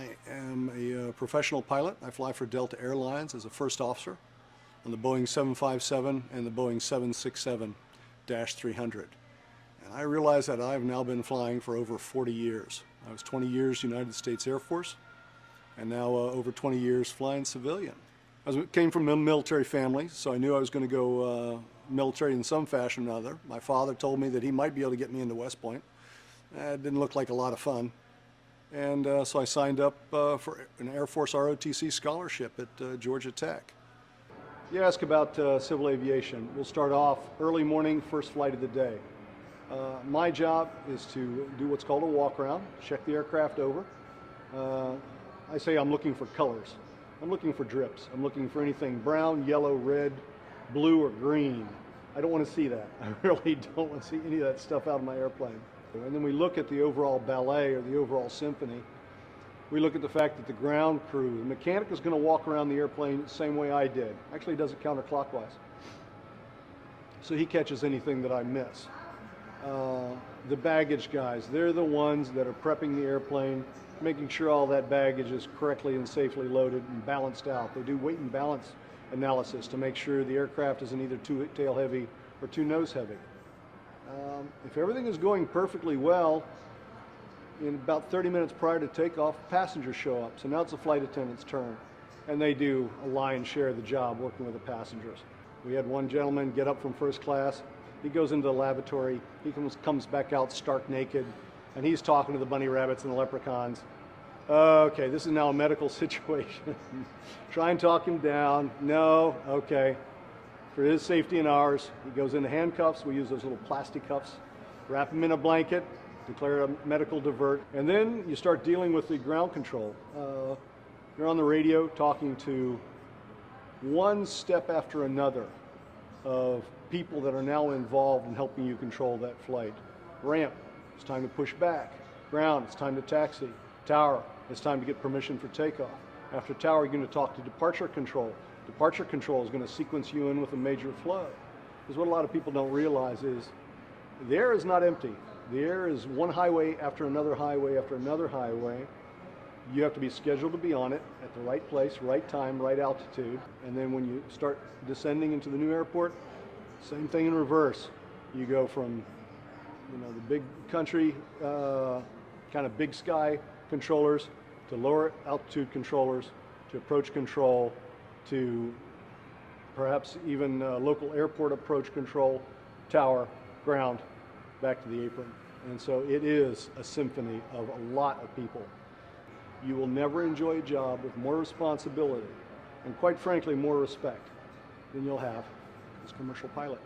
I am a professional pilot. I fly for Delta Airlines as a first officer on the Boeing 757 and the Boeing 767-300. And I realize that I've now been flying for over 40 years. I was 20 years United States Air Force, and now over 20 years flying civilian. I came from a military family, so I knew I was going to go military in some fashion or another. My father told me that he might be able to get me into West Point. It didn't look like a lot of fun. And so I signed up for an Air Force ROTC scholarship at Georgia Tech. You ask about civil aviation. We'll start off early morning, first flight of the day. My job is to do what's called a walk around, check the aircraft over. I say I'm looking for colors. I'm looking for drips. I'm looking for anything brown, yellow, red, blue, or green. I don't want to see that. I really don't want to see any of that stuff out of my airplane. And then we look at the overall ballet or the overall symphony. We look at the fact that the ground crew, the mechanic is going to walk around the airplane the same way I did. Actually, he does it counterclockwise. So he catches anything that I miss. The baggage guys, they're the ones that are prepping the airplane, making sure all that baggage is correctly and safely loaded and balanced out. They do weight and balance analysis to make sure the aircraft isn't either too tail heavy or too nose heavy. If everything is going perfectly well, in about 30 minutes prior to takeoff, passengers show up. So now it's the flight attendant's turn. And they do a lion's share of the job working with the passengers. We had one gentleman get up from first class. He goes into the lavatory. He comes back out stark naked. And he's talking to the bunny rabbits and the leprechauns. Okay, this is now a medical situation. Try and talk him down. No, okay. For his safety and ours, he goes into handcuffs. We use those little plastic cuffs. Wrap him in a blanket, declare a medical divert, and then you start dealing with the ground control. You're on the radio talking to one step after another of people that are now involved in helping you control that flight. Ramp, it's time to push back. Ground, it's time to taxi. Tower, it's time to get permission for takeoff. After tower, you're going to talk to departure control. Departure control is going to sequence you in with a major flow. Because what a lot of people don't realize is the air is not empty. The air is one highway after another highway after another highway. You have to be scheduled to be on it at the right place, right time, right altitude. And then when you start descending into the new airport, same thing in reverse. You go from the big country, kind of big sky controllers to lower altitude controllers to approach control to perhaps even local airport approach control, tower, ground, back to the apron. And so it is a symphony of a lot of people. You will never enjoy a job with more responsibility and, quite frankly, more respect than you'll have as a commercial pilot.